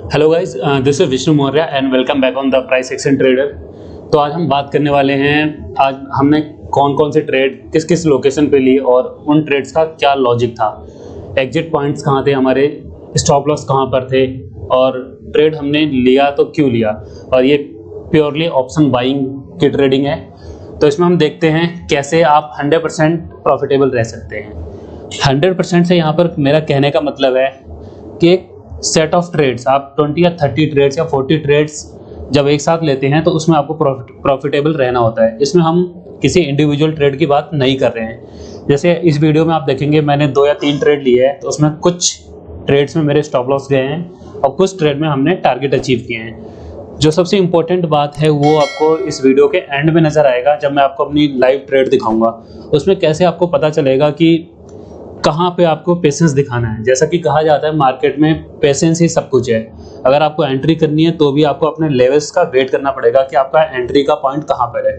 Hello guys, this is Vishnu Maurya and welcome back on the price action trader. तो आज हम बात करने वाले हैं, आज हमने कौन कौन से ट्रेड किस किस लोकेशन पे लिए और उन ट्रेड्स का क्या लॉजिक था, एग्जिट पॉइंट्स कहाँ थे हमारे, स्टॉप लॉस कहाँ पर थे और ट्रेड हमने लिया तो क्यों लिया। और ये प्योरली ऑप्शन बाइंग की ट्रेडिंग है। तो इसमें हम देखते हैं कैसे आप 100% प्रॉफिटेबल रह सकते हैं। 100% से यहाँ पर मेरा कहने का मतलब है कि सेट ऑफ ट्रेड्स आप 20 या 30 ट्रेड्स या 40 ट्रेड्स जब एक साथ लेते हैं तो उसमें आपको प्रॉफिटेबल रहना होता है। इसमें हम किसी इंडिविजुअल ट्रेड की बात नहीं कर रहे हैं। जैसे इस वीडियो में आप देखेंगे मैंने 2 या 3 ट्रेड लिए हैं, तो उसमें कुछ ट्रेड्स में मेरे स्टॉप लॉस गए हैं और कुछ ट्रेड में हमने टारगेट अचीव किए हैं। जो सबसे इम्पोर्टेंट बात है वो आपको इस वीडियो के एंड में नज़र आएगा, जब मैं आपको अपनी लाइव ट्रेड दिखाऊंगा। उसमें कैसे आपको पता चलेगा कि कहाँ पे आपको पेशेंस दिखाना है। जैसा कि कहा जाता है मार्केट में पेशेंस ही सब कुछ है। अगर आपको एंट्री करनी है तो भी आपको अपने लेवल्स का वेट करना पड़ेगा कि आपका एंट्री का पॉइंट कहाँ पर है,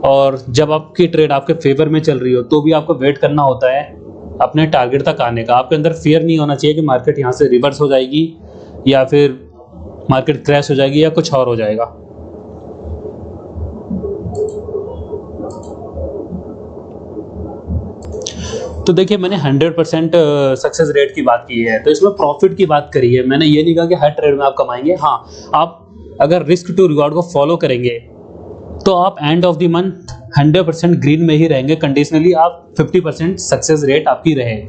और जब आपकी ट्रेड आपके फेवर में चल रही हो तो भी आपको वेट करना होता है अपने टारगेट तक आने का। आपके अंदर फियर नहीं होना चाहिए कि मार्केट यहाँ से रिवर्स हो जाएगी या फिर मार्केट क्रैश हो जाएगी या कुछ और हो जाएगा। तो देखिए, मैंने 100% सक्सेस रेट की बात की है, तो इसमें प्रॉफिट की बात करी है। मैंने ये नहीं कहा कि हर ट्रेड में आप कमाएंगे। हाँ, आप अगर रिस्क टू रिवॉर्ड को फॉलो करेंगे तो आप end of the month 100% green में ही रहेंगे। कंडीशनली आप 50% सक्सेस रेट आपकी रहे।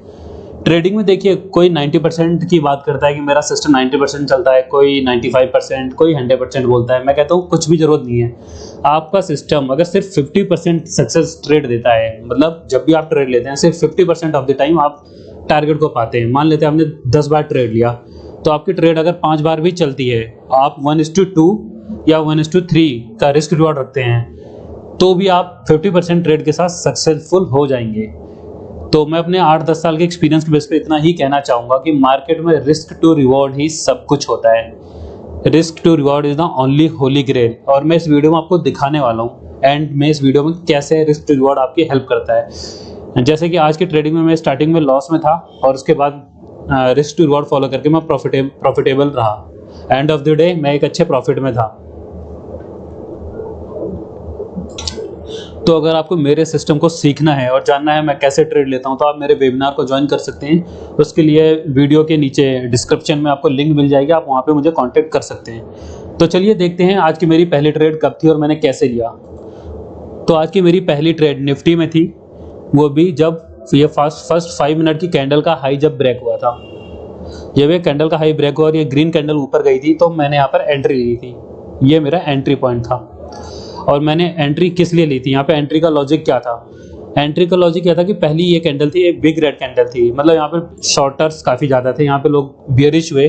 ट्रेडिंग में देखिए, कोई 90% की बात करता है कि मेरा सिस्टम 90% चलता है, कोई 95%, कोई 100% बोलता है। मैं कहता हूँ कुछ भी जरूरत नहीं है। आपका सिस्टम अगर सिर्फ 50% सक्सेस ट्रेड देता है, मतलब जब भी आप ट्रेड लेते हैं सिर्फ 50% ऑफ द टाइम आप टारगेट को पाते हैं। मान लेते हैं आपने 10 बार ट्रेड लिया, तो आपकी ट्रेड अगर 5 बार भी चलती है, आप 1:2 या 1:3 का रिस्क रिवॉर्ड रखते हैं, तो भी आप 50% ट्रेड के साथ सक्सेसफुल हो जाएंगे। तो मैं अपने 8-10 साल के एक्सपीरियंस के बेस पे इतना ही कहना चाहूँगा कि मार्केट में रिस्क टू रिवॉर्ड ही सब कुछ होता है। Risk to reward is the only holy grail, और मैं इस वीडियो में आपको दिखाने वाला हूँ एंड मैं इस वीडियो में कैसे रिस्क टू रिवॉर्ड आपकी हेल्प करता है। जैसे कि आज की ट्रेडिंग में मैं स्टार्टिंग में लॉस में था और उसके बाद रिस्क टू रिवॉर्ड फॉलो करके मैं प्रॉफिटेबल रहा। एंड ऑफ द डे मैं एक अच्छे प्रॉफिट में था। तो अगर आपको मेरे सिस्टम को सीखना है और जानना है मैं कैसे ट्रेड लेता हूं, तो आप मेरे वेबिनार को ज्वाइन कर सकते हैं। उसके लिए वीडियो के नीचे डिस्क्रिप्शन में आपको लिंक मिल जाएगी, आप वहां पे मुझे कांटेक्ट कर सकते हैं। तो चलिए देखते हैं आज की मेरी पहली ट्रेड कब थी और मैंने कैसे लिया। तो आज की मेरी पहली ट्रेड निफ्टी में थी, वो भी जब ये फर्स्ट 5 मिनट की कैंडल का हाई जब ब्रेक हुआ था। जब ये कैंडल का हाई ब्रेक हुआ और ये ग्रीन कैंडल ऊपर गई थी, तो मैंने यहाँ पर एंट्री ली थी। ये मेरा एंट्री पॉइंट था। और मैंने एंट्री किस लिए ली थी, यहाँ पे एंट्री का लॉजिक क्या था? एंट्री का लॉजिक क्या था कि पहली ये कैंडल थी, एक बिग रेड कैंडल थी, मतलब यहाँ पे शॉर्टर्स काफ़ी ज़्यादा थे, यहाँ पे लोग बियरिश हुए।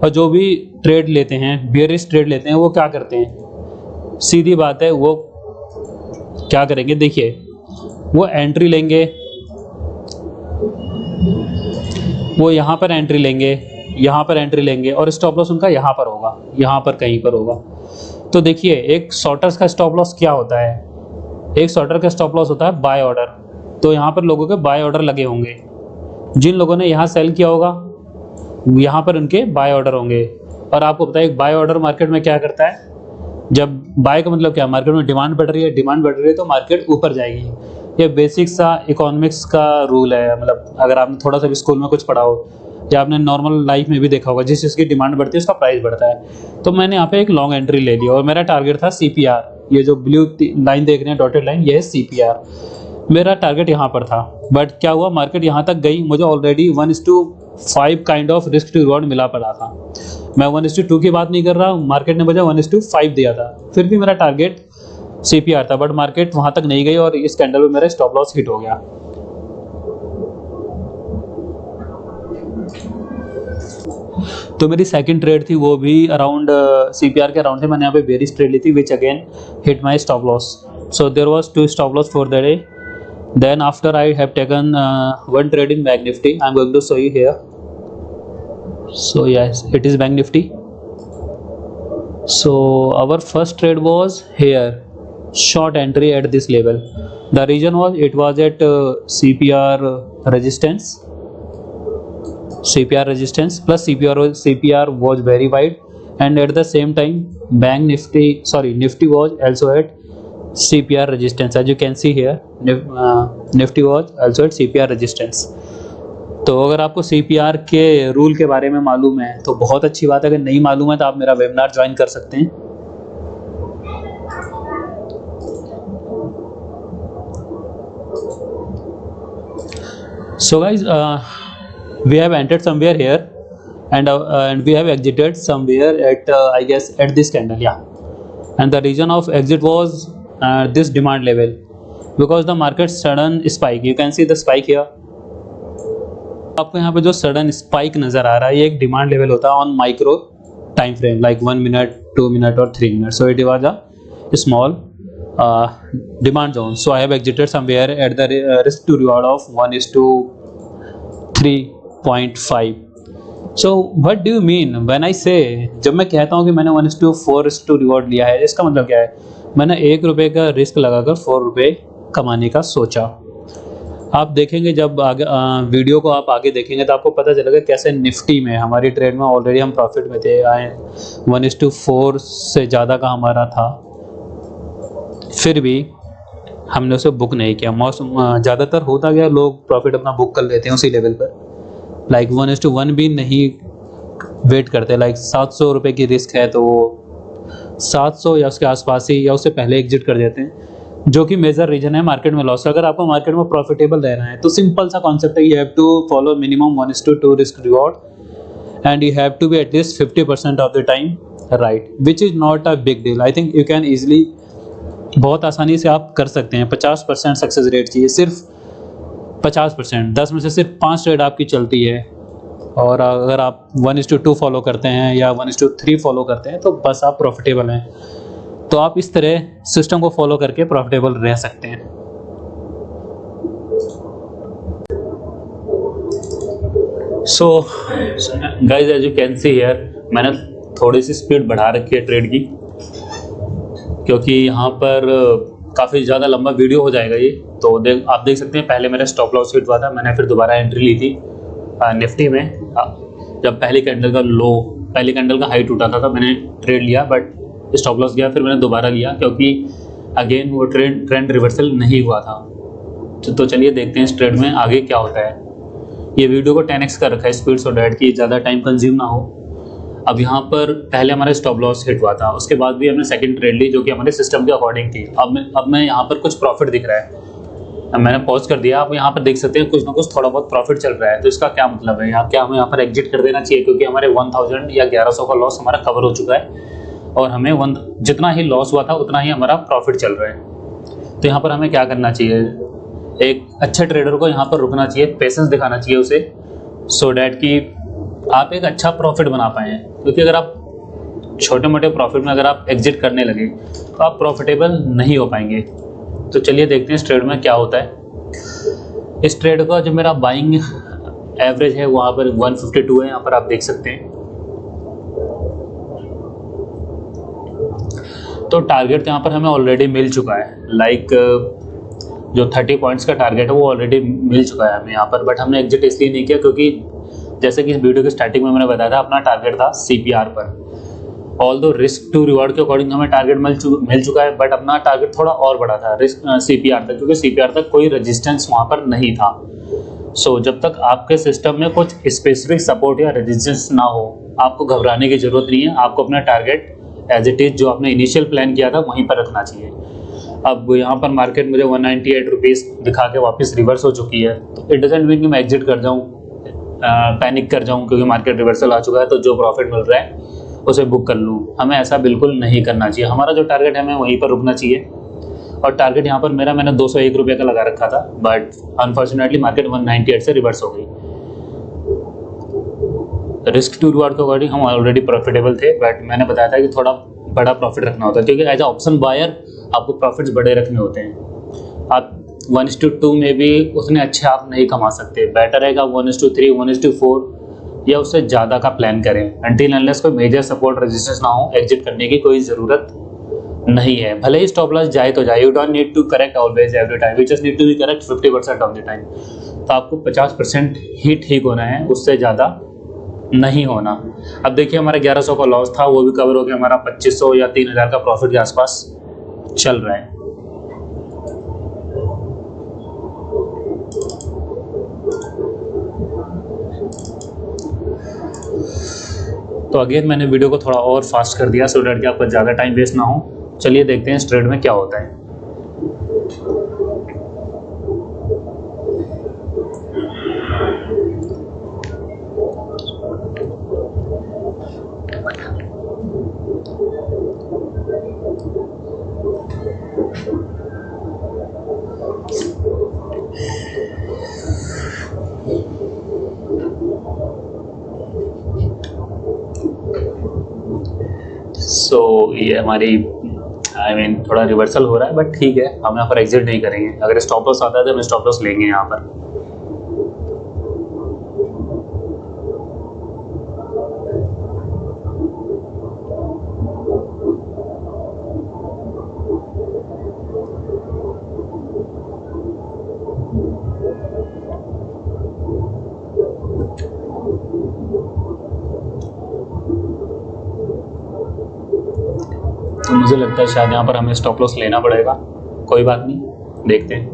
और जो भी ट्रेड लेते हैं, बियरिश ट्रेड लेते हैं, वो क्या करते हैं? सीधी बात है, वो क्या करेंगे, देखिए, वो एंट्री लेंगे, वो यहाँ पर एंट्री लेंगे, यहाँ पर एंट्री लेंगे और स्टॉप लॉस उनका यहाँ पर होगा, यहाँ पर कहीं पर होगा। तो देखिए, एक शॉर्टर्स का स्टॉप लॉस क्या होता है? एक शॉर्टर का स्टॉप लॉस होता है बाय ऑर्डर। तो यहाँ पर लोगों के बाय ऑर्डर लगे होंगे, जिन लोगों ने यहाँ सेल किया होगा यहाँ पर उनके बाय ऑर्डर होंगे। और आपको पता है एक बाय ऑर्डर मार्केट में क्या करता है? जब बाय का मतलब क्या, मार्केट में डिमांड बढ़ रही है, डिमांड बढ़ रही है तो मार्केट ऊपर जाएगी। ये बेसिक सा इकोनॉमिक्स का रूल है। मतलब अगर आपने थोड़ा सा भी स्कूल में कुछ पढ़ा हो या आपने नॉर्मल लाइफ में भी देखा होगा, जिस चीज़ की डिमांड बढ़ती है उसका प्राइस बढ़ता है। तो मैंने यहाँ पे एक लॉन्ग एंट्री ले ली और मेरा टारगेट था CPR। ये जो ब्लू लाइन देख रहे हैं, डॉटेड लाइन, ये है CPR। मेरा टारगेट यहाँ पर था, बट क्या हुआ, मार्केट यहाँ तक गई, मुझे already 1:5 kind of risk to reward मिला पड़ा था। मैं 1:2 की बात नहीं कर रहा हूँ, मार्केट ने मुझे 1:5 दिया था। फिर भी मेरा टारगेट CPR था, बट मार्केट वहाँ तक नहीं गई और इस कैंडल में मेरा स्टॉप लॉस हिट हो गया। तो मेरी सेकंड ट्रेड थी, वो भी अराउंड CPR के अराउंड थे। मैंने यहाँ पे बेरिश ट्रेड ली थी, which again hit my stop loss. So there was 2 stop loss for the day. Then after I have taken 1 trade in bank Nifty. I am going to show you here. So yes, it is bank Nifty. So our first trade was here, short entry at this level. The reason was it was at CPR resistance CPR resistance plus CPR was very wide, and at the same time Nifty was also at CPR resistance. As you can see here, Nifty was also at CPR resistance. तो अगर आपको CPR के rule के बारे में मालूम है तो बहुत अच्छी बात है, अगर नहीं मालूम है तो आप मेरा वेबिनार ज्वाइन कर सकते हैं। So guys, we have entered somewhere here and we have exited somewhere at I guess at this candle, yeah, and the reason of exit was this demand level, because the market sudden spike, you can see the spike here, आपको यहाँ पे जो sudden spike नजर आ रहा है ये एक demand level होता है on micro time frame like 1 minute 2 minute और 3 minute. So it was a small demand zone. So I have exited somewhere at the risk to reward of 1:3.5. So what do you mean when I say, जब मैं कहता हूँ कि मैंने 1:4 risk to reward लिया है, इसका मतलब क्या है? मैंने 1 रुपये का रिस्क लगाकर 4 रुपये कमाने का सोचा. आप देखेंगे जब आगे वीडियो को आप आगे देखेंगे तो आपको पता चलेगा कैसे निफ्टी में हमारी ट्रेड में ऑलरेडी हम प्रॉफिट में थे. 1:4 से ज़्यादा का हमारा था, फिर भी हमने उसे बुक नहीं किया. ज़्यादातर होता गया लोग प्रॉफिट अपना बुक कर लेते हैं उसी लेवल पर, लाइक 1:1 भी नहीं वेट करते. लाइक 700 रुपये की रिस्क है तो 700 या उसके आसपास ही या उससे पहले एग्जिट कर देते हैं, जो कि मेजर रीजन है मार्केट में लॉस. अगर आपको मार्केट में प्रॉफिटेबल रहना है तो सिंपल सा कॉन्सेप्ट है, you have to follow minimum 1:2 risk reward and you have to be at least 50% of the time right, which is not a big deal. I think you can easily, बहुत आसानी से आप कर सकते हैं. 50% सक्सेस रेट चाहिए, सिर्फ 50%. 10 में से सिर्फ 5 ट्रेड आपकी चलती है, और अगर आप 1:2 फॉलो करते हैं या 1:3 फॉलो करते हैं तो बस आप प्रॉफिटेबल हैं. तो आप इस तरह सिस्टम को फॉलो करके प्रॉफिटेबल रह सकते हैं. So guys as you can see here, मैंने थोड़ी सी स्पीड बढ़ा रखी है ट्रेड की, क्योंकि यहाँ पर काफ़ी ज़्यादा लंबा वीडियो हो जाएगा ये. तो आप देख सकते हैं पहले मेरा स्टॉप लॉस हिट हुआ था, मैंने फिर दोबारा एंट्री ली थी निफ्टी में. जब पहली कैंडल का हाई टूटा था तब मैंने ट्रेड लिया, बट स्टॉप लॉस गया, फिर मैंने दोबारा लिया क्योंकि अगेन वो ट्रेंड रिवर्सल नहीं हुआ था. तो चलिए देखते हैं इस ट्रेड में आगे क्या होता है. ये वीडियो को 10x कर रखा है स्पीड, सो डैट की ज़्यादा टाइम कंज्यूम ना हो. अब यहाँ पर पहले हमारा स्टॉप लॉस हिट हुआ था, उसके बाद भी हमने सेकंड ट्रेड ली जो कि हमारे सिस्टम के अकॉर्डिंग थी. अब मैं यहाँ पर कुछ प्रॉफिट दिख रहा है, अब मैंने पॉज कर दिया. आप यहाँ पर देख सकते हैं कुछ ना कुछ थोड़ा बहुत प्रॉफिट चल रहा है. तो इसका क्या मतलब है, क्या हमें यहाँ पर एग्जिट कर देना चाहिए, क्योंकि हमारे 1000 या 1100 का लॉस हमारा कवर हो चुका है और हमें जितना ही लॉस हुआ था उतना ही हमारा प्रॉफिट चल रहा है. तो यहाँ पर हमें क्या करना चाहिए, एक अच्छे ट्रेडर को यहाँ पर रुकना चाहिए, पेशेंस दिखाना चाहिए उसे, सो डैट कि आप एक अच्छा प्रॉफिट बना पाएँ. क्योंकि अगर आप छोटे मोटे प्रॉफिट में अगर आप एग्जिट करने लगे तो आप प्रॉफिटेबल नहीं हो पाएंगे. तो चलिए देखते हैं इस ट्रेड में क्या होता है. इस ट्रेड का जो मेरा बाइंग एवरेज है वहाँ पर 152 है, यहाँ पर आप देख सकते हैं. तो टारगेट यहाँ पर हमें ऑलरेडी मिल चुका है, लाइक जो 30 पॉइंट्स का टारगेट है वो ऑलरेडी मिल चुका है हमें यहाँ पर. बट हमने एग्जिट इसलिए नहीं किया क्योंकि जैसे कि इस वीडियो के स्टार्टिंग में मैंने बताया था, अपना टारगेट था CPR पर. ऑल दो रिस्क टू रिवॉर्ड के अकॉर्डिंग हमें टारगेट मिल चुका है, बट अपना टारगेट थोड़ा और बड़ा था CPR तक, क्योंकि CPR तक कोई रेजिस्टेंस वहाँ पर नहीं था. सो जब तक आपके सिस्टम में कुछ स्पेसिफिक सपोर्ट या रेजिस्टेंस ना हो, आपको घबराने की जरूरत नहीं है. आपको अपना टारगेट एज इट इज़ जो आपने इनिशियल प्लान किया था वहीं पर रखना चाहिए. अब यहाँ पर मार्केट मुझे 198 रुपीज़ दिखा के वापस रिवर्स हो चुकी है, तो इट डजंट मीन कि मैं एग्जिट कर जाऊँ, पैनिक कर जाऊँ क्योंकि मार्केट रिवर्सल आ चुका है तो जो प्रॉफिट मिल रहा है उसे बुक कर लूँ. हमें ऐसा बिल्कुल नहीं करना चाहिए. हमारा जो टारगेट है हमें वहीं पर रुकना चाहिए. और टारगेट यहाँ पर मैंने 201 रुपये का लगा रखा था, बट अनफॉर्चुनेटली मार्केट 198 से रिवर्स हो गई. रिस्क टू रिवॉर्ड के अकॉर्डिंग हम ऑलरेडी प्रॉफिटेबल थे, बट मैंने बताया था कि थोड़ा बड़ा प्रॉफिट रखना होता है, क्योंकि एज अ ऑप्शन बायर आपको प्रॉफिट्स बड़े रखने होते हैं. आप 1:2 में भी उतने अच्छे आप नहीं कमा सकते. बेटर है कि आप 1:3, 1:4 या उससे ज़्यादा का प्लान करें. अनटिल अनलेस कोई मेजर सपोर्ट रेजिस्टेंस ना हो, एग्जिट करने की कोई ज़रूरत नहीं है. भले ही स्टॉप लॉस जाए तो जाए, you don't need to correct always every time, you just need to be correct 50% of the time. तो आपको 50% ही ठीक होना है, उससे ज़्यादा नहीं होना। अब देखिए हमारा 1100 का लॉस था, वो भी कवर हो गया, हमारा 2500 या 3000 का प्रॉफिट के आसपास चल रहा है। तो अगेन मैंने वीडियो को थोड़ा और फास्ट कर दिया सो डैट कि आपका ज़्यादा टाइम वेस्ट ना हो। चलिए देखते हैं इस ट्रेड में क्या होता है। सो ये हमारी थोड़ा रिवर्सल हो रहा है, बट ठीक है, हम यहाँ पर एग्जिट नहीं करेंगे। अगर स्टॉप लॉस आता है तो हम स्टॉप लॉस लेंगे यहाँ पर। तो मुझे लगता है शायद यहाँ पर हमें स्टॉप लॉस लेना पड़ेगा। कोई बात नहीं, देखते हैं।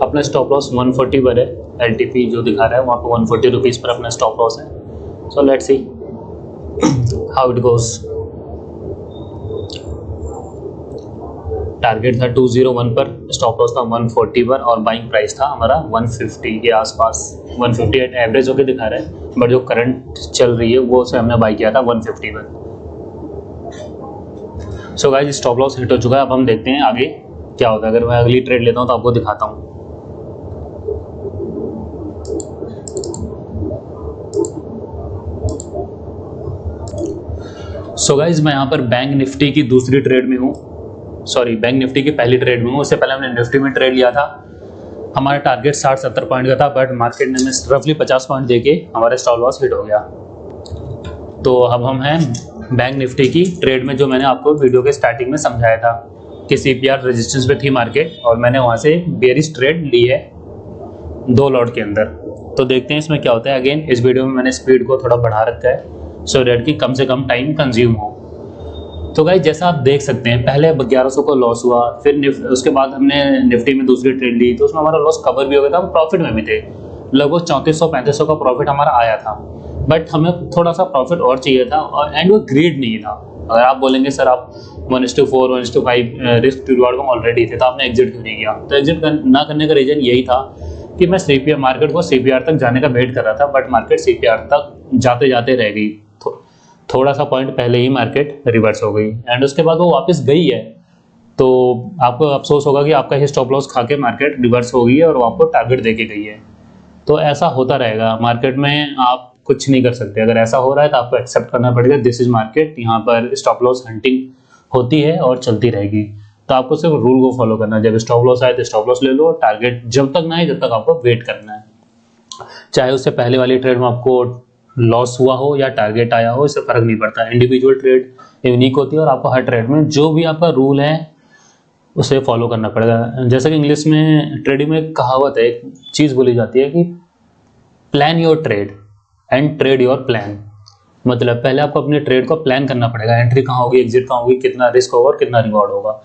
अपना स्टॉप लॉस 140 पर है, एलटीपी जो दिखा रहा है वहाँ पर 140 रुपीज़ पर अपना स्टॉप लॉस है। So let's see how it goes. Target था 201 पर, स्टॉप लॉस था 140 पर और बाइंग प्राइस था हमारा 150 के आसपास। 158 एवरेज होकर दिखा रहा है, बट जो करंट चल रही है वो से हमने बाई किया था 150 पर। So guys stop loss hit हो चुका है। अब हम देखते हैं आगे क्या होता है। अगर मैं अगली ट्रेड लेता हूँ तो आपको दिखाता हूँ। सो गाइज मैं यहाँ पर बैंक निफ्टी की दूसरी ट्रेड में हूँ, सॉरी बैंक निफ्टी की पहली ट्रेड में हूँ। उससे पहले हमने निफ्टी में ट्रेड लिया था। हमारा टारगेट 60-70 पॉइंट का था, बट मार्केट ने हमें रफली 50 पॉइंट देके हमारा स्टॉप लॉस हिट हो गया। तो अब हम हैं बैंक निफ्टी की ट्रेड में, जो मैंने आपको वीडियो के स्टार्टिंग में समझाया था कि CPR रेजिस्टेंस पे थी मार्केट, और मैंने वहाँ से बेयरिश ट्रेड ली है 2 लॉट के अंदर। तो देखते हैं इसमें क्या होता है। अगेन इस वीडियो में मैंने स्पीड को थोड़ा बढ़ा रखा है सो डेट कि कम से कम टाइम कंज्यूम हो। तो गाइस जैसा आप देख सकते हैं, पहले 1100 को लॉस हुआ, फिर उसके बाद हमने निफ्टी में दूसरी ट्रेड ली, तो उसमें हमारा लॉस कवर भी हो गया था, हम प्रॉफिट में भी थे। लगभग 3400-3500 का प्रॉफिट हमारा आया था, बट हमें थोड़ा सा प्रॉफिट और चाहिए था, और एंड वो ग्रेड नहीं था। अगर आप बोलेंगे सर आप 1:4 1:5 रिस्क टू रिवॉर्ड में ऑलरेडी थे तो आपने एग्जिट क्यों नहीं किया, तो एग्जिट ना करने का रीजन यही था कि मैं मार्केट को CPR तक जाने का वेट कर रहा था, बट मार्केट CPR तक जाते जाते रह गई। थोड़ा सा पॉइंट पहले ही मार्केट रिवर्स हो गई, एंड उसके बाद वो वापस गई है। तो आपको अफसोस होगा कि आपका ही स्टॉप लॉस खा के मार्केट रिवर्स हो गई है और वो आपको टारगेट दे के गई है। तो ऐसा होता रहेगा मार्केट में, आप कुछ नहीं कर सकते। अगर ऐसा हो रहा है तो आपको एक्सेप्ट करना पड़ेगा, दिस इज मार्केट, यहाँ पर स्टॉप लॉस हंटिंग होती है और चलती रहेगी। तो आपको सिर्फ रूल को फॉलो करना है, जब स्टॉप लॉस आए तो स्टॉप लॉस ले लो, टारगेट जब तक ना आए जब तक आपको वेट करना है। चाहे उससे पहले वाली ट्रेड में आपको लॉस हुआ हो या टारगेट आया हो, इससे फर्क नहीं पड़ता। इंडिविजुअल ट्रेड यूनिक होती है और आपको हर ट्रेड में जो भी आपका रूल है उसे फॉलो करना पड़ेगा। जैसे कि इंग्लिश में ट्रेडिंग में एक कहावत है, एक चीज़ बोली जाती है कि plan your trade and trade your plan. मतलब पहले आपको अपने ट्रेड को प्लान करना पड़ेगा, एंट्री कहाँ होगी, एग्जिट कहाँ होगी, कितना रिस्क होगा और कितना रिवॉर्ड होगा।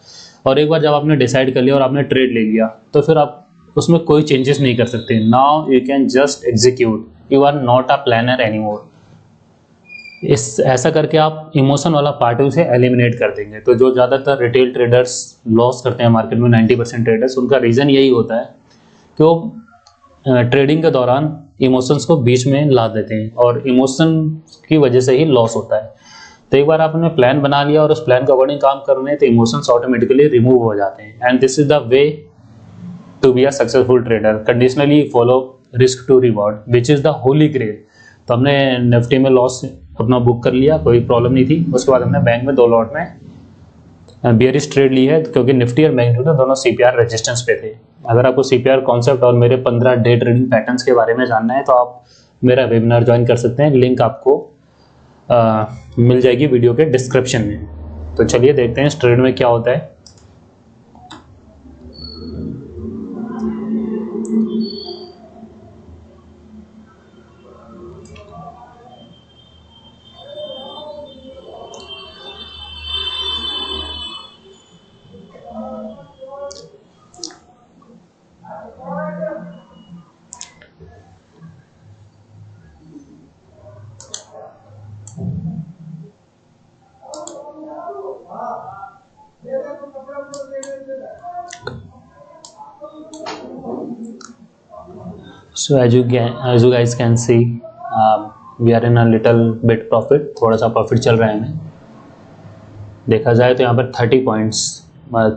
और एक बार जब आपने डिसाइड कर लिया और आपने ट्रेड ले लिया तो फिर आप उसमें कोई चेंजेस नहीं कर सकते। Now you can just execute, you are not a planner anymore. इस ऐसा करके आप इमोशन वाला पार्ट उसे एलिमिनेट कर देंगे। तो जो ज़्यादातर रिटेल ट्रेडर्स लॉस करते हैं मार्केट में, 90% ट्रेडर्स, उनका रीज़न यही होता है कि वो ट्रेडिंग के दौरान इमोशंस को बीच में ला देते हैं और इमोशन की वजह से ही लॉस होता है। तो एक बार आपने प्लान बना लिया और उस प्लान के अकॉर्डिंग काम कर रहे हैं तो इमोशंस ऑटोमेटिकली रिमूव हो जाते हैं। And this is the way to be a successful trader. Conditionally follow risk to reward which is the holy grail. तो हमने निफ्टी में लॉस अपना बुक कर लिया, कोई प्रॉब्लम नहीं थी। उसके बाद हमने बैंक में 2 लॉट में बियरिश ट्रेड ली है क्योंकि निफ्टी और बैंक निफ्टी दोनों सीपीआर रेजिस्टेंस पे थे। अगर आपको सीपीआर कॉन्सेप्ट और मेरे 15 डे ट्रेडिंग पैटर्न्स के बारे में जानना है तो आप मेरा वेबिनार ज्वाइन कर सकते हैं, लिंक आपको मिल जाएगी वीडियो के डिस्क्रिप्शन में। तो चलिए देखते हैं इस ट्रेड में क्या होता है। So as you guys can see, we are in a little bit profit, थोड़ा सा प्रॉफिट चल रहा है हमें। देखा जाए तो यहाँ पर 30 पॉइंट्स,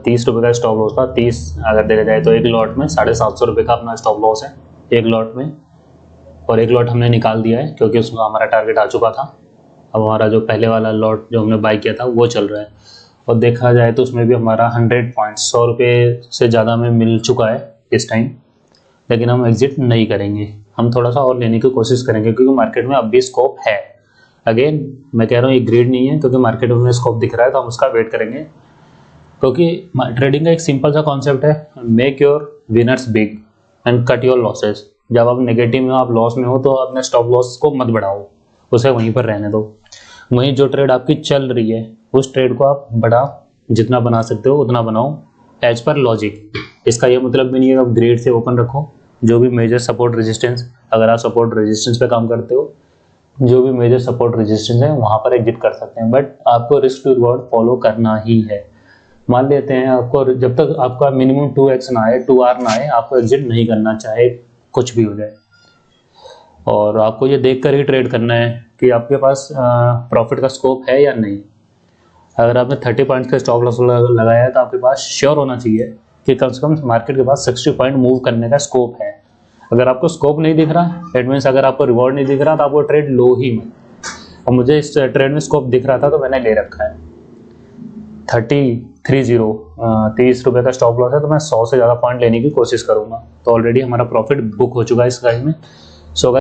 30 रुपये का स्टॉप लॉस था। 30 अगर देखा जाए तो एक लॉट में 750 रुपये का अपना स्टॉप लॉस है एक लॉट में, और एक लॉट हमने निकाल दिया है क्योंकि उसमें हमारा टारगेट आ चुका था। अब हमारा जो पहले वाला लॉट जो हमने बाई किया था वो चल रहा है, और देखा जाए तो उसमें भी हमारा 100 पॉइंट्स 100 रुपये से ज़्यादा में मिल चुका है इस टाइम। लेकिन हम एग्जिट नहीं करेंगे, हम थोड़ा सा और लेने की कोशिश करेंगे क्योंकि मार्केट में अब भी स्कोप है। अगेन मैं कह रहा हूँ ये ग्रेड नहीं है, क्योंकि मार्केट में स्कोप दिख रहा है तो हम उसका वेट करेंगे। क्योंकि ट्रेडिंग का एक सिंपल सा कॉन्सेप्ट है, make your winners big and cut your losses. जब आप नेगेटिव में आप लॉस में हो तो अपने स्टॉप लॉस को मत बढ़ाओ, उसे वहीं पर रहने दो। वहीं जो ट्रेड आपकी चल रही है उस ट्रेड को आप बड़ा जितना बना सकते हो उतना बनाओ एज पर लॉजिक। इसका ये मतलब भी नहीं है कि आप ग्रेड से ओपन रखो। जो भी मेजर सपोर्ट रेजिस्टेंस, अगर आप सपोर्ट रेजिस्टेंस पे काम करते हो, जो भी मेजर सपोर्ट रेजिस्टेंस है वहाँ पर एग्जिट कर सकते हैं, बट आपको रिस्क टू रिवॉर्ड फॉलो करना ही है। मान लेते हैं आपको जब तक आपका मिनिमम 2x ना आए, 2R ना आए, आपको एग्जिट नहीं करना, चाहे कुछ भी हो जाए। और आपको ये देख कर ही ट्रेड करना है कि आपके पास प्रॉफिट का स्कोप है या नहीं। अगर आपने 30 पॉइंट्स का स्टॉप लॉस लगाया है तो आपके पास श्योर होना चाहिए कि कम से कम मार्केट के पास 60 पॉइंट मूव करने का स्कोप है। अगर आपको स्कोप नहीं दिख रहा, दैट मीन्स अगर आपको रिवॉर्ड नहीं दिख रहा तो आपको ट्रेड लो ही मत। और मुझे इस ट्रेड में स्कोप दिख रहा था तो मैंने ले रखा है। 30 रुपये का स्टॉप लॉस है तो मैं 100 से ज़्यादा पॉइंट लेने की कोशिश करूंगा। तो ऑलरेडी हमारा प्रॉफिट बुक हो चुका है इस गाइड में। सो